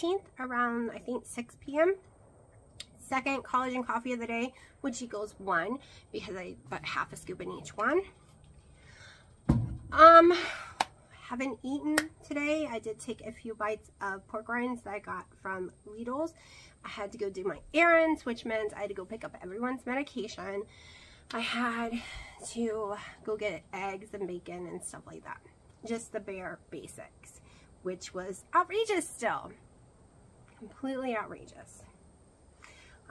18th around, I think, 6 p.m. Second collagen coffee of the day, which equals 1 because I put half a scoop in each one. Haven't eaten today. I did take a few bites of pork rinds that I got from Lidl's. I had to go do my errands, which meant I had to go pick up everyone's medication. I had to go get eggs and bacon and stuff like that. Just the bare basics, which was outrageous still. Completely outrageous.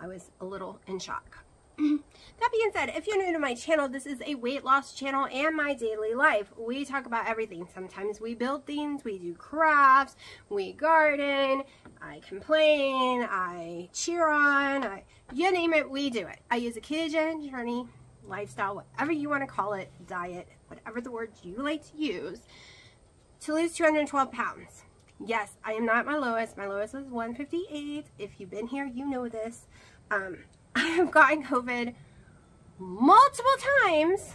I was a little in shock. That being said, if you're new to my channel, this is a weight loss channel and my daily life. We talk about everything. Sometimes we build things, we do crafts, we garden, I complain, I cheer on, you name it, we do it. I use a ketogenic journey, lifestyle, whatever you want to call it, diet, whatever the words you like to use, to lose 212 pounds. Yes, I am not at my lowest. My lowest was 158. If you've been here, you know this. I have gotten COVID multiple times.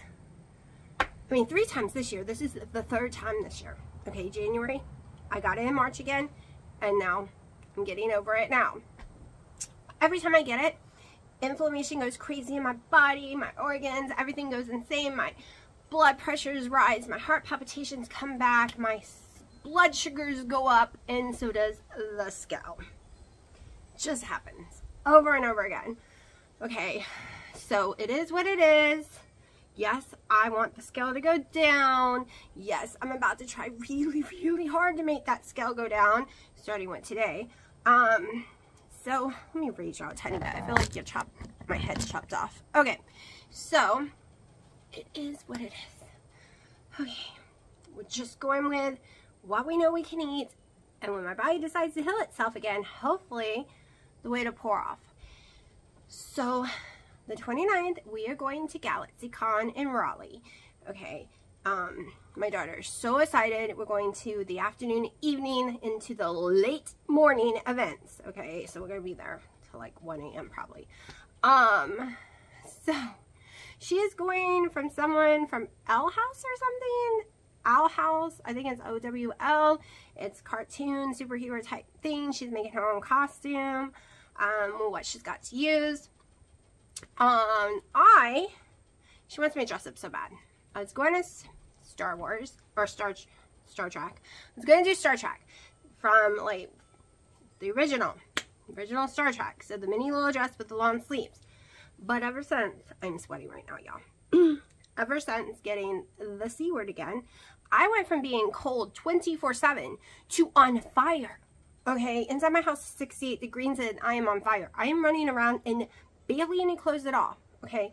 I mean, 3 times this year. This is the 3rd time this year. Okay, January. I got it in March again, and now I'm getting over it now. Every time I get it, inflammation goes crazy in my body, my organs, everything goes insane. My blood pressures rise, my heart palpitations come back, my blood sugars go up, and so does the scale. Just happens over and over again. Okay, so it is what it is. Yes, I want the scale to go down. Yes, I'm about to try really, really hard to make that scale go down, starting with today. So let me raise you out a tiny bit. I feel like my head's chopped off. Okay, so it is what it is. Okay, we're just going with what we know we can eat, and when my body decides to heal itself again, hopefully the weight will pour off. So the 29th, we are going to GalaxyCon in Raleigh. Okay, my daughter is so excited. We're going to the afternoon, evening, into the late morning events. Okay, so we're going to be there till like 1 a.m. probably. So she is going from someone from L House or something. Owl House, I think it's OWL. It's cartoon, superhero type thing. She's making her own costume. What she's got to use. She wants me to dress up so bad. I was going to Star Wars, or Star Trek. I was going to do Star Trek from, like, the original Star Trek. So the mini little dress with the long sleeves. But ever since, I'm sweating right now, y'all. Ever since getting the C word again, I went from being cold 24/7 to on fire. Okay, inside my house is 68 degrees and I am on fire. I am running around in barely any clothes at all. Okay,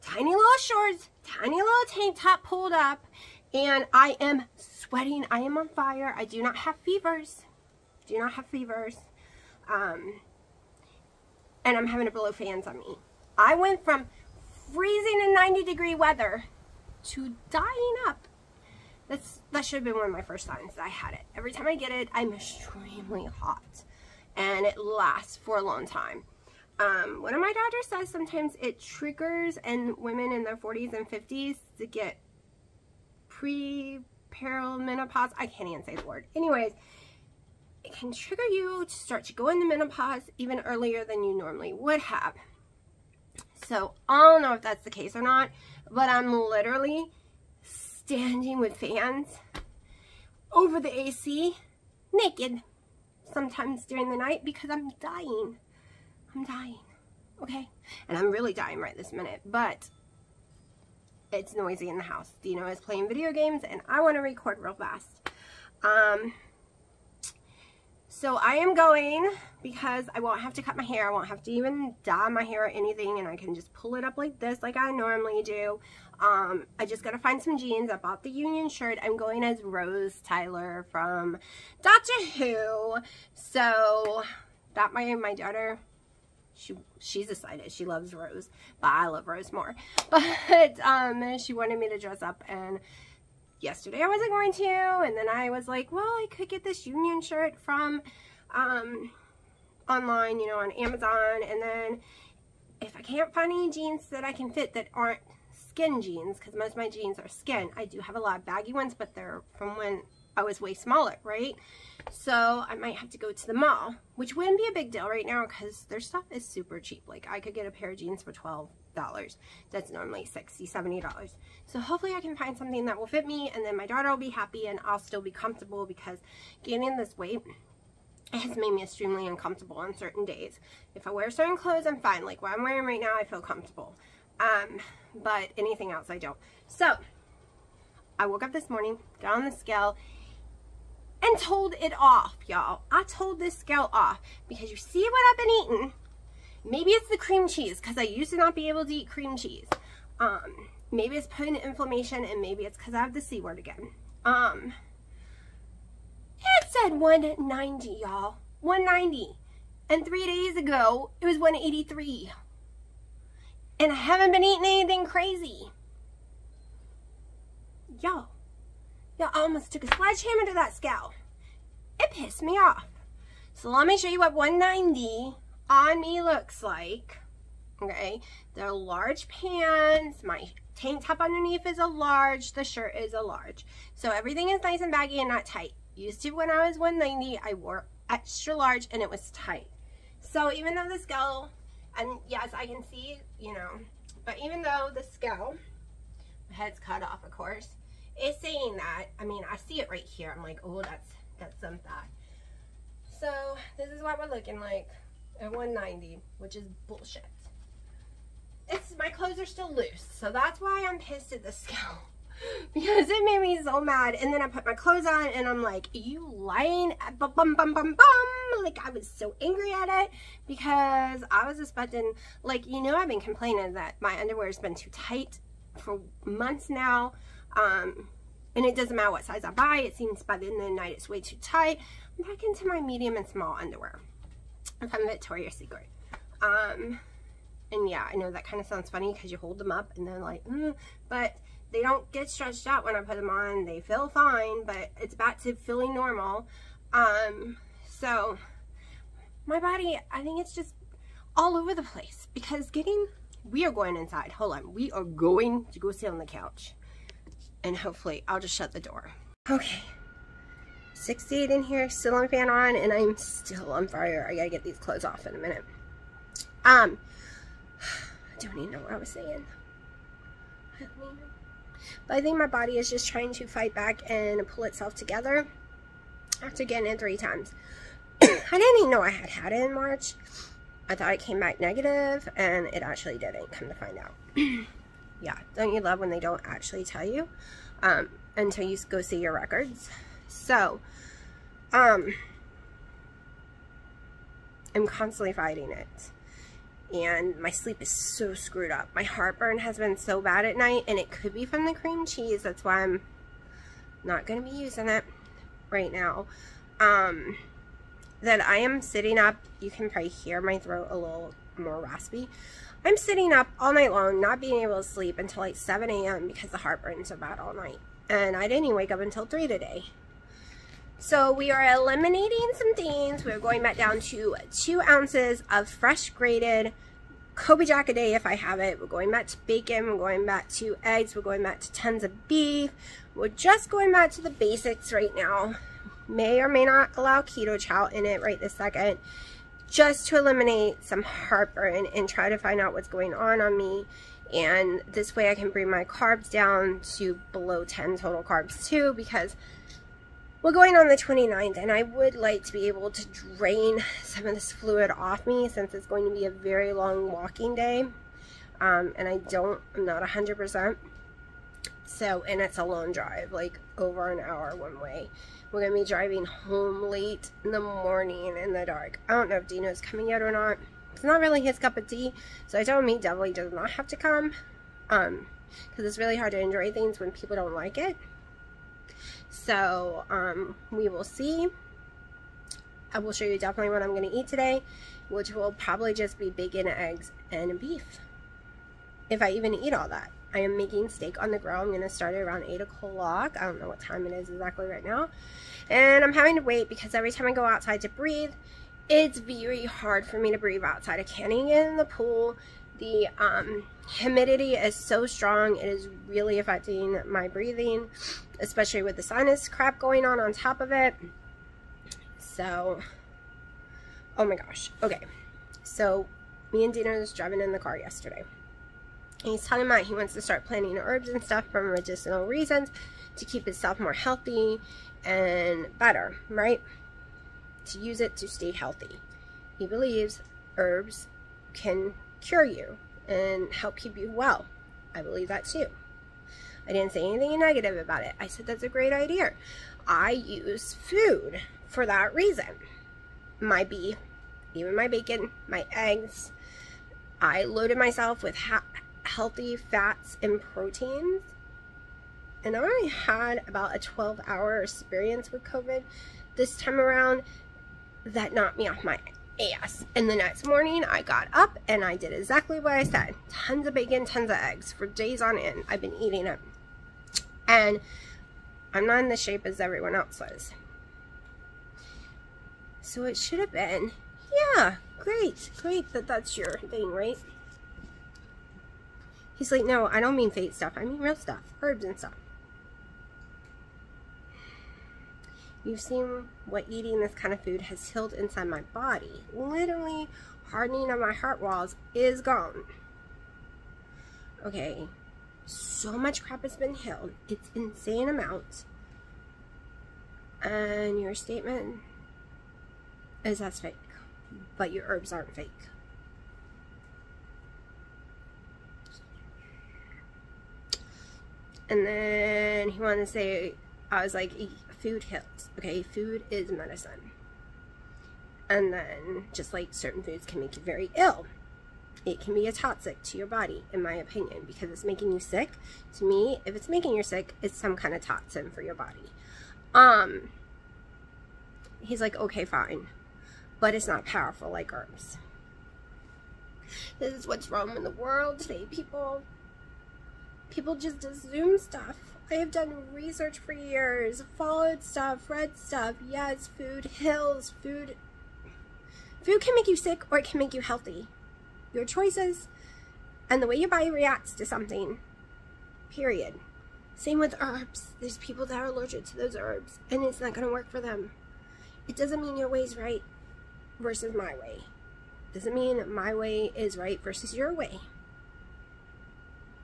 tiny little shorts, tiny little tank top pulled up, and I am sweating. I am on fire. I do not have fevers. Do not have fevers. And I'm having to blow fans on me. I went from freezing in 90-degree weather to dying up. That should have been one of my first signs that I had it. Every time I get it, I'm extremely hot, and it lasts for a long time. One of my doctors says sometimes it triggers in women in their 40s and 50s to get perimenopause. I can't even say the word. Anyways, it can trigger you to start to go into menopause even earlier than you normally would have. So I don't know if that's the case or not, but I'm literally standing with fans over the AC, naked, sometimes during the night, because I'm dying. I'm dying, okay? And I'm really dying right this minute, but it's noisy in the house. Dino is playing video games, and I want to record real fast. So I am going because I won't have to cut my hair. I won't have to even dye my hair or anything, and I can just pull it up like this like I normally do. I just got to find some jeans. I bought the Union shirt. I'm going as Rose Tyler from Doctor Who. So that my daughter, she's excited. She loves Rose, but I love Rose more. But she wanted me to dress up, and yesterday I wasn't going to, and then I was like, well, I could get this Union shirt from online, you know, on Amazon, and then if I can't find any jeans that I can fit that aren't skin jeans, because most of my jeans are skin. I do have a lot of baggy ones, but they're from when I was way smaller, right? So I might have to go to the mall, which wouldn't be a big deal right now because their stuff is super cheap. Like I could get a pair of jeans for $12. That's normally $60, $70. So hopefully I can find something that will fit me, and then my daughter will be happy and I'll still be comfortable, because gaining this weight, it has made me extremely uncomfortable on certain days. If I wear certain clothes, I'm fine. Like what I'm wearing right now, I feel comfortable. But anything else, I don't. So I woke up this morning, got on the scale, and told it off, y'all. I told this scale off because you see what I've been eating. Maybe it's the cream cheese, because I used to not be able to eat cream cheese. Maybe it's putting inflammation, and maybe it's because I have the C word again. It said 190, y'all. 190. And 3 days ago, it was 183. And I haven't been eating anything crazy. Yo, I almost took a sledgehammer to that scale. It pissed me off. So let me show you what 190 on me looks like. Okay, they're large pants. My tank top underneath is a large. The shirt is a large. So everything is nice and baggy and not tight. Used to, when I was 190, I wore extra large and it was tight. So even though the scale, and yes, I can see, you know, but even though the scale, my head's cut off, of course, it's saying that, I mean, I see it right here. I'm like, oh, that's some fat. So this is what we're looking like at 190, which is bullshit. My clothes are still loose, so that's why I'm pissed at the scale, because it made me so mad. And then I put my clothes on and I'm like, are you lying? Bum, bum, bum, bum, bum. Like I was so angry at it, because I was expecting, like, you know, I've been complaining that my underwear has been too tight for months now. And it doesn't matter what size I buy. It seems by the end of the night it's way too tight. I'm back into my medium and small underwear from Victoria's Secret. And yeah, I know that kind of sounds funny because you hold them up and they're like, but they don't get stretched out when I put them on. They feel fine, but it's back to feeling normal. So my body, I think it's just all over the place, because we are going inside. Hold on. We are going to go sit on the couch. And hopefully I'll just shut the door. Okay. 68 in here, still on fan on, and I'm still on fire. I gotta get these clothes off in a minute. I don't even know what I was saying. But I think my body is just trying to fight back and pull itself together after getting it 3 times. I didn't even know I had it in March. I thought it came back negative, and it actually didn't, come to find out. Yeah, don't you love when they don't actually tell you until you go see your records? So, I'm constantly fighting it. And my sleep is so screwed up. My heartburn has been so bad at night, and it could be from the cream cheese. That's why I'm not going to be using it right now. That I am sitting up. You can probably hear my throat a little more raspy. I'm sitting up all night long, not being able to sleep until like 7 a.m. because the heartburn's so bad all night. And I didn't even wake up until 3 today. So we are eliminating some things. We're going back down to 2 ounces of fresh grated Kobe Jack a day if I have it. We're going back to bacon. We're going back to eggs. We're going back to tons of beef. We're just going back to the basics right now. May or may not allow keto chow in it right this second, just to eliminate some heartburn and try to find out what's going on me. And this way I can bring my carbs down to below 10 total carbs too, because we're going on the 29th and I would like to be able to drain some of this fluid off me, since it's going to be a very long walking day. And I'm not 100%. So, and it's a long drive, like over an hour one way. We're going to be driving home late in the morning in the dark. I don't know if Dino's coming yet or not. It's not really his cup of tea. So I told him he definitely does not have to come. Because it's really hard to enjoy things when people don't like it. So, we will see. I will show you definitely what I'm going to eat today, which will probably just be bacon, eggs, and beef. If I even eat all that. I am making steak on the grill. I'm going to start it around 8 o'clock. I don't know what time it is exactly right now. And I'm having to wait because every time I go outside to breathe, it's very hard for me to breathe outside. I can't even get in the pool. The humidity is so strong, it is really affecting my breathing, especially with the sinus crap going on top of it. So, oh my gosh. Okay, so me and Dina was driving in the car yesterday. And he's talking about he wants to start planting herbs and stuff for medicinal reasons to keep himself more healthy and better, right? To use it to stay healthy. He believes herbs can cure you and help keep you well. I believe that too. I didn't say anything negative about it. I said that's a great idea. I use food for that reason. My beef, even my bacon, my eggs. I loaded myself with healthy fats and proteins. And I had about a 12-hour experience with COVID this time around that knocked me off my ass. And the next morning I got up and I did exactly what I said. Tons of bacon, tons of eggs for days on end. I've been eating it. And I'm not in the shape as everyone else was. So it should have been, yeah, great that that's your thing, right? He's like, no, I don't mean fake stuff. I mean real stuff, herbs and stuff. You've seen what eating this kind of food has healed inside my body. Literally, hardening of my heart walls is gone. Okay, so much crap has been healed. It's insane amounts. And your statement is that's fake. But your herbs aren't fake. And then he wanted to say, I was like, food heals. Okay, food is medicine. And then, just like certain foods can make you very ill, it can be a toxic to your body, in my opinion, because it's making you sick. To me, if it's making you sick, it's some kind of toxin for your body. He's like, okay, fine, but it's not powerful like herbs. This is what's wrong in the world today, people. People just assume stuff. I have done research for years, followed stuff, read stuff. Yes, food heals. Food can make you sick or it can make you healthy. Your choices and the way your body reacts to something. Period. Same with herbs. There's people that are allergic to those herbs and it's not going to work for them. It doesn't mean your way's right versus my way. Doesn't mean my way is right versus your way.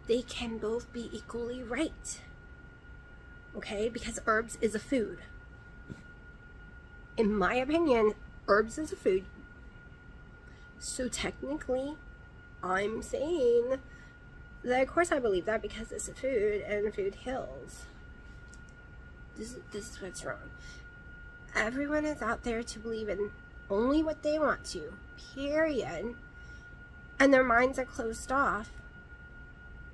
They can both be equally right. Okay, because herbs is a food. In my opinion, herbs is a food. So technically, I'm saying that of course I believe that because it's a food and food heals. This is what's wrong. Everyone is out there to believe in only what they want to, period. And their minds are closed off.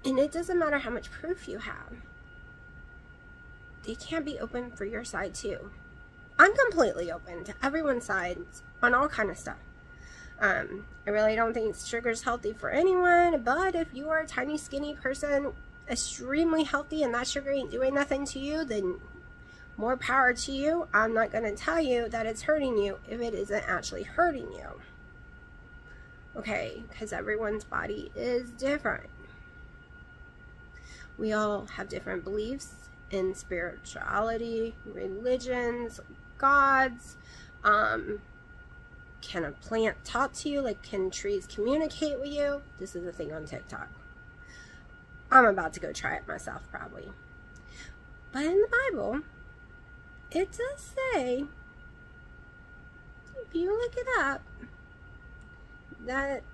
And it doesn't matter how much proof you have. They can't be open for your side too. I'm completely open to everyone's sides on all kind of stuff. I really don't think sugar's healthy for anyone, but if you are a tiny skinny person, extremely healthy, and that sugar ain't doing nothing to you, then more power to you. I'm not going to tell you that it's hurting you if it isn't actually hurting you. Okay, because everyone's body is different. We all have different beliefs in spirituality, religions, gods. Can a plant talk to you? Like, can trees communicate with you? This is a thing on TikTok. I'm about to go try it myself, probably. But in the Bible, it does say, if you look it up, that...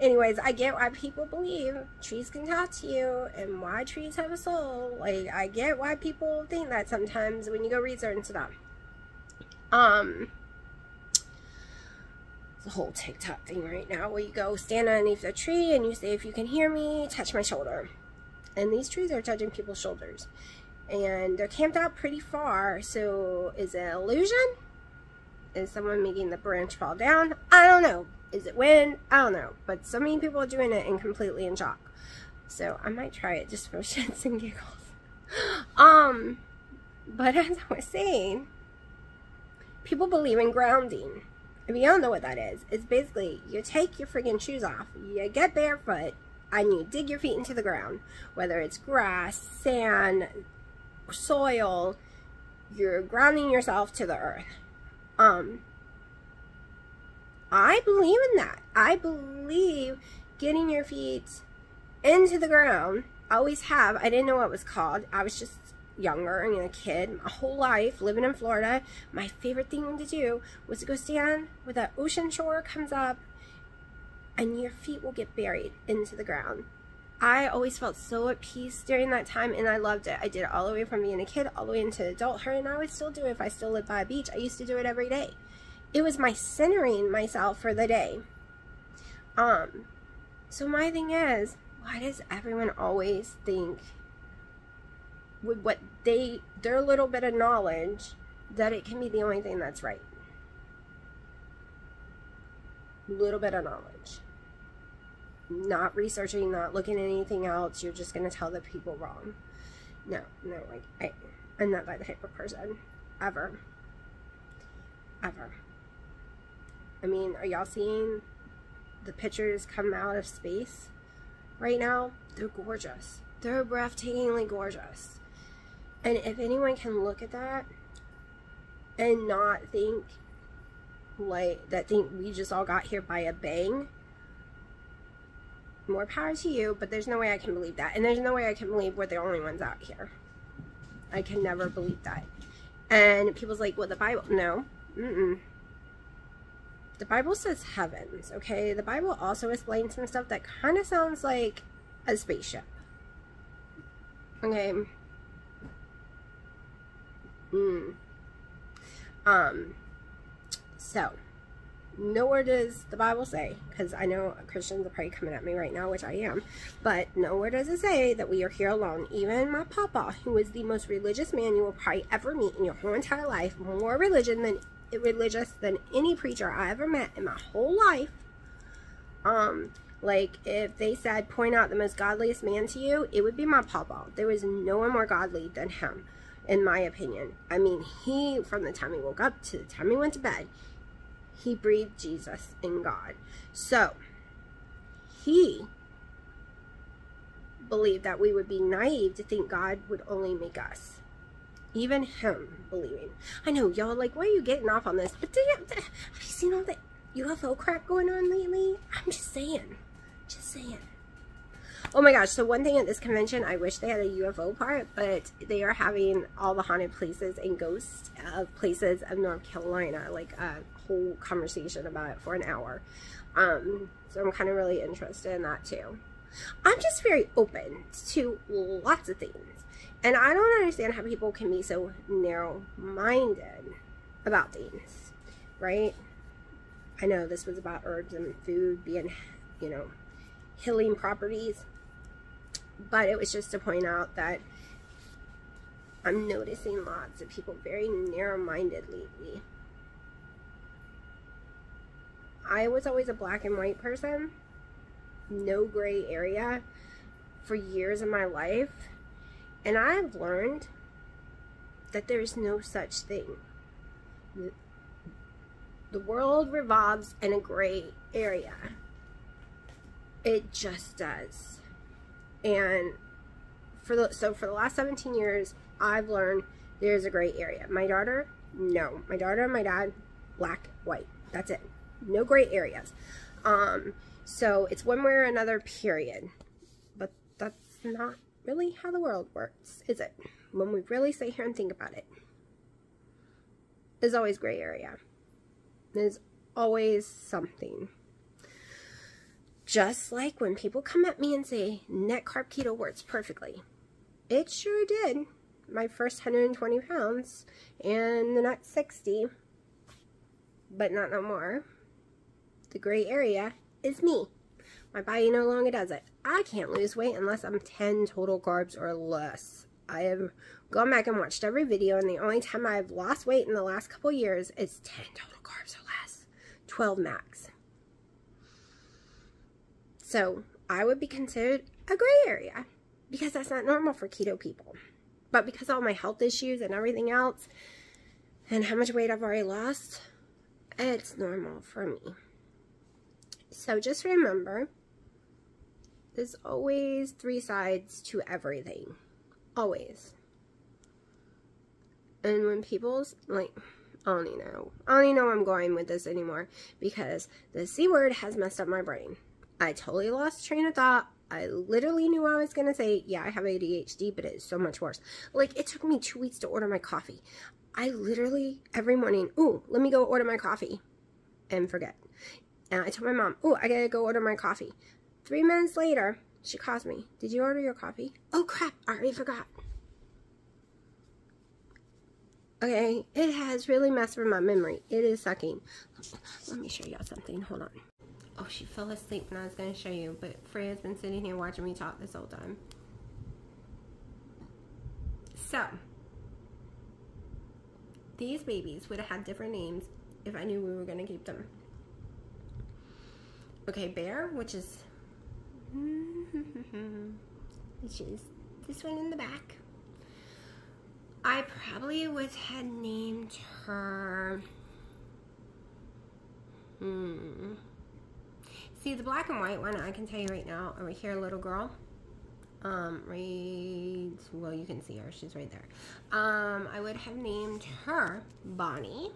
Anyways, I get why people believe trees can talk to you and why trees have a soul. Like, I get why people think that sometimes when you go research and stuff. It's a whole TikTok thing right now where you go stand underneath a tree and you say, if you can hear me, touch my shoulder. And these trees are touching people's shoulders. And they're camped out pretty far, so is it an illusion? Is someone making the branch fall down? I don't know. Is it wind? I don't know. But so many people are doing it and completely in shock. So I might try it just for shits and giggles. But as I was saying, people believe in grounding. If you don't know what that is, it's basically you take your friggin' shoes off, you get barefoot, and you dig your feet into the ground. Whether it's grass, sand, soil, you're grounding yourself to the earth. I believe in that. I believe getting your feet into the ground. I always have. I didn't know what it was called. I was just younger, and a kid, my whole life, living in Florida. My favorite thing to do was to go stand where the ocean shore comes up, and your feet will get buried into the ground. I always felt so at peace during that time, and I loved it. I did it all the way from being a kid all the way into adulthood, and I would still do it if I still lived by a beach. I used to do it every day. It was my centering myself for the day. So my thing is, why does everyone always think with what their little bit of knowledge that it can be the only thing that's right? Little bit of knowledge. Not researching, not looking at anything else. You're just going to tell the people wrong. No, like, I'm not that type of person. Ever. I mean, are y'all seeing the pictures come out of space right now? They're gorgeous. They're breathtakingly gorgeous. And if anyone can look at that and not think like that, think we just all got here by a bang, more power to you. But there's no way I can believe that, and there's no way I can believe we're the only ones out here. I can never believe that. And people's like, well, the Bible, no. The Bible says heavens, okay? The Bible also explains some stuff that kind of sounds like a spaceship. Okay. So, nowhere does the Bible say, because I know Christians are probably coming at me right now, which I am, but nowhere does it say that we are here alone. Even my papa, who is the most religious man you will probably ever meet in your whole entire life, more religious than any preacher I ever met in my whole life. Like, if they said, point out the most godliest man to you, it would be my papa. There was no one more godly than him, in my opinion. I mean, he, from the time he woke up to the time he went to bed, he breathed Jesus and God. So, he believed that we would be naive to think God would only make us. Even him believing. I know, y'all like, why are you getting off on this? But have you seen all the UFO crap going on lately? I'm just saying. Oh my gosh, so one thing at this convention, I wish they had a UFO part, but they are having all the haunted places and ghosts of places of North Carolina, like a whole conversation about it for an hour. So I'm kind of really interested in that too. I'm just very open to lots of things. And I don't understand how people can be so narrow-minded about things, right? I know this was about herbs and food being, you know, healing properties. But it was just to point out that I'm noticing lots of people very narrow-minded lately. I was always a black and white person, no gray area for years of my life. And I've learned that there's no such thing. The world revolves in a gray area. It just does. And for the last 17 years, I've learned there's a gray area. My daughter, no. My daughter and my dad, black, white. That's it. No gray areas. So it's one way or another, period. But that's not really how the world works, is it? When we really sit here and think about it, there's always gray area. There's always something. Just like when people come at me and say, net carb keto works perfectly. It sure did. My first 120 pounds and the next 60, but not no more. The gray area is me. My body no longer does it. I can't lose weight unless I'm 10 total carbs or less. I have gone back and watched every video, and the only time I've lost weight in the last couple years is 10 total carbs or less. 12 max. So I would be considered a gray area because that's not normal for keto people. But because of all my health issues and everything else and how much weight I've already lost, It's normal for me. So just remember, there's always 3 sides to everything. Always. And when people's, like, I don't even know where I'm going with this anymore, because the C word has messed up my brain. I totally lost train of thought. I literally knew I was going to say, yeah, I have ADHD, but it's so much worse. Like, it took me 2 weeks to order my coffee. I literally, every morning, ooh, let me go order my coffee, and forget. And I told my mom, ooh, I gotta go order my coffee. 3 minutes later, she calls me. Did you order your coffee? Oh, crap, I already forgot. Okay, it has really messed with my memory. It is sucking. Let me show y'all something. Hold on. Oh, she fell asleep when I was going to show you, but Freya's been sitting here watching me talk this whole time. So, these babies would have had different names if I knew we were going to keep them. Okay, Bear, which is this one in the back. I probably would have named her, See, the black and white one, I can tell you right now, over here, little girl, right, well, you can see her, she's right there. I would have named her Bonnie,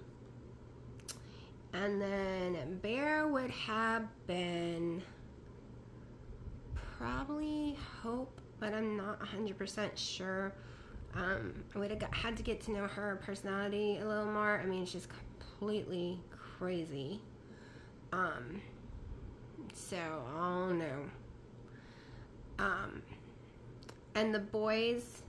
and then Bear would have been probably Hope, but I'm not 100% sure. I would have had to get to know her personality a little more. I mean, she's completely crazy. So, I don't know. And the boys,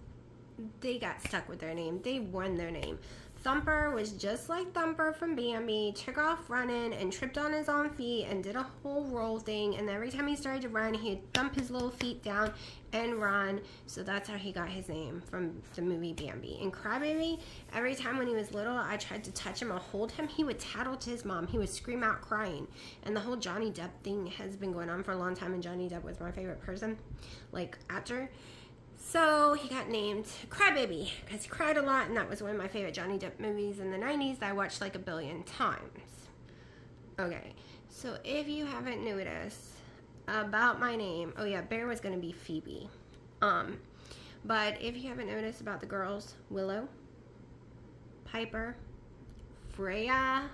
they got stuck with their name. They won their name. Thumper was just like Thumper from Bambi, took off running and tripped on his own feet and did a whole roll thing, and every time he started to run, he'd thump his little feet down and run. So that's how he got his name from the movie Bambi. And Crybaby, every time when he was little, I tried to touch him or hold him, he would tattle to his mom. He would scream out crying. And the whole Johnny Depp thing has been going on for a long time, and Johnny Depp was my favorite person, like actor. So he got named Crybaby because he cried a lot, and that was one of my favorite Johnny Depp movies in the 90s that I watched like a billion times. Okay, so if you haven't noticed about my name, oh yeah, Bear was going to be Phoebe. But if you haven't noticed about the girls, Willow, Piper, Freya,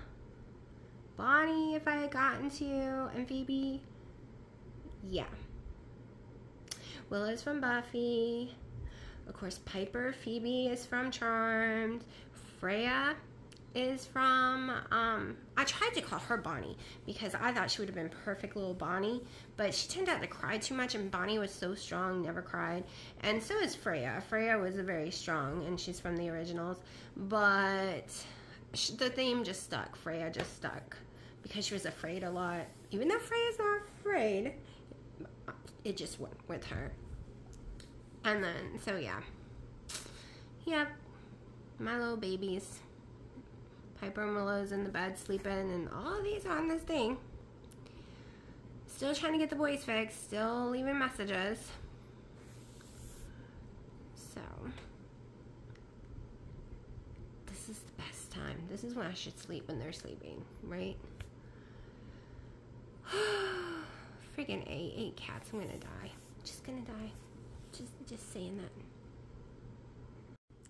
Bonnie, if I had gotten to, and Phoebe, yeah. Willow's from Buffy. Of course, Piper, Phoebe is from Charmed. Freya is from, I tried to call her Bonnie because I thought she would have been perfect little Bonnie, but she turned out to cry too much, and Bonnie was so strong, never cried. And so is Freya. Freya was very strong, and she's from the originals, but the theme just stuck. Freya just stuck because she was afraid a lot. Even though Freya's not afraid, it just went with her. And then, so yeah. Yep. My little babies. Piper and Willow's in the bed sleeping, and all of these are on this thing. Still trying to get the boys fixed. Still leaving messages. So. This is the best time. This is when I should sleep, when they're sleeping, right? Freaking eight cats. I'm gonna die. Just gonna die. Just saying that.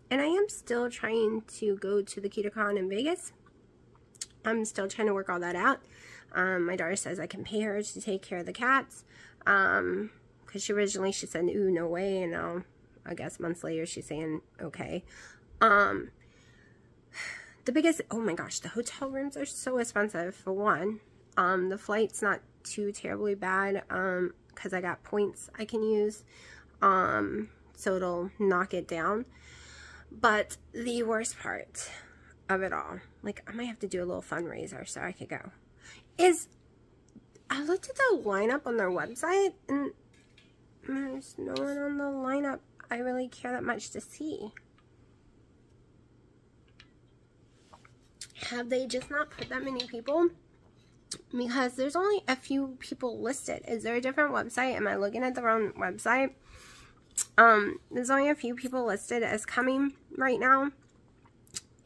And I am still trying to go to the KetoCon in Vegas. I'm still trying to work all that out. My daughter says I can pay her to take care of the cats. Because she said, ooh, no way. And now, I guess months later, she's saying, okay. The biggest, oh my gosh, the hotel rooms are so expensive, for one. The flight's not too terribly bad, because I got points I can use. So it'll knock it down. But the worst part of it all, like, I might have to do a little fundraiser so I could go, is I looked at the lineup on their website, and there's no one on the lineup I really care that much to see. Have they just not put that many people? Because there's only a few people listed. Is there a different website? Am I looking at the wrong website? There's only a few people listed as coming right now.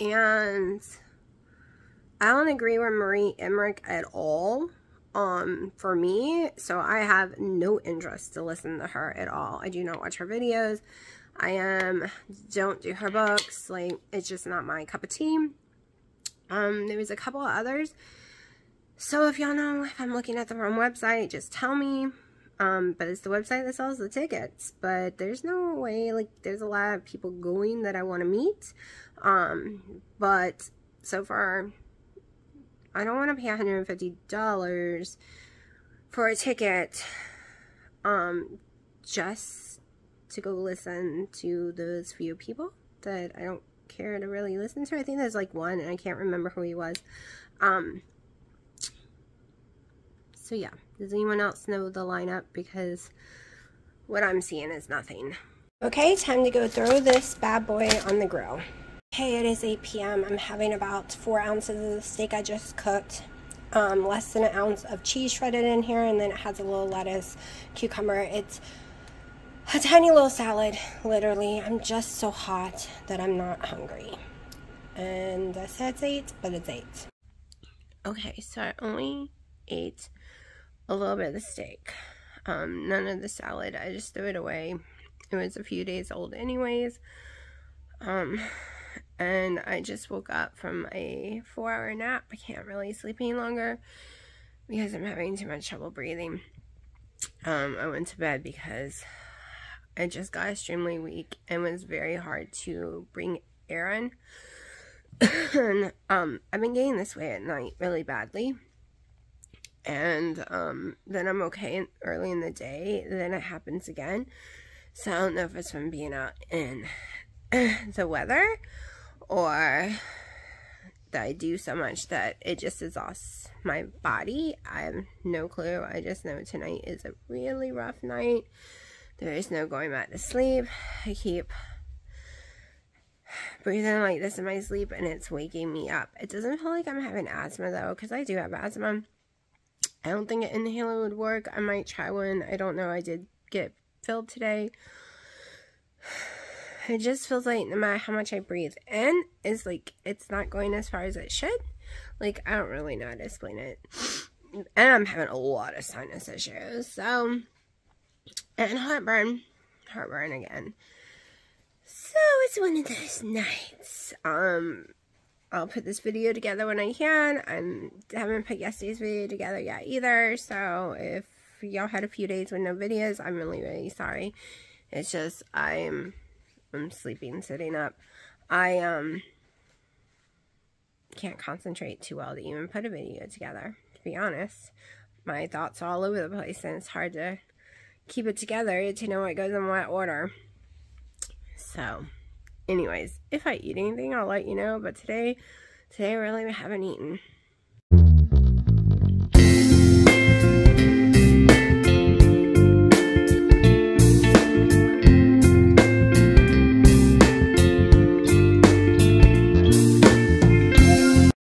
And I don't agree with Marie Emmerich at all. For me, so I have no interest to listen to her at all. I do not watch her videos. Don't do her books. Like, it's just not my cup of tea. There was a couple of others. So if y'all know if I'm looking at the wrong website, just tell me. But it's the website that sells the tickets. But there's no way, like, there's a lot of people going that I want to meet. But so far, I don't want to pay $150 for a ticket, just to go listen to those few people that I don't care to really listen to. I think there's like one, and I can't remember who he was. So yeah, does anyone else know the lineup? Because what I'm seeing is nothing. Okay, time to go throw this bad boy on the grill. Okay, it is 8 p.m. I'm having about 4 ounces of the steak I just cooked. Less than an ounce of cheese shredded in here, and then it has a little lettuce, cucumber. It's a tiny little salad, literally. I'm just so hot that I'm not hungry. And I said it's 8, but it's 8. Okay, so I only ate a little bit of the steak. None of the salad. I just threw it away. It was a few days old anyways. And I just woke up from a 4-hour nap. I can't really sleep any longer because I'm having too much trouble breathing. I went to bed because I just got extremely weak and was very hard to bring air in. And I've been getting this way at night really badly. And then I'm okay early in the day. Then it happens again. So I don't know if it's from being out in the weather, or that I do so much that it just exhausts my body. I have no clue. I just know tonight is a really rough night. There is no going back to sleep. I keep breathing like this in my sleep, and it's waking me up. It doesn't feel like I'm having asthma, though, because I do have asthma. I don't think an inhaler would work. I might try one. I don't know. I did get filled today. It just feels like no matter how much I breathe in, it's like it's not going as far as it should. Like, I don't really know how to explain it. And I'm having a lot of sinus issues. So, and heartburn. Heartburn again. So, it's one of those nights. I'll put this video together when I can. I haven't put yesterday's video together yet either. So, if y'all had a few days with no videos, I'm really, really sorry. It's just, I'm sleeping, sitting up. I can't concentrate too well to even put a video together, to be honest. My thoughts are all over the place, and it's hard to keep it together to know what goes in what order. So, anyways, if I eat anything, I'll let you know. But today really, I haven't eaten.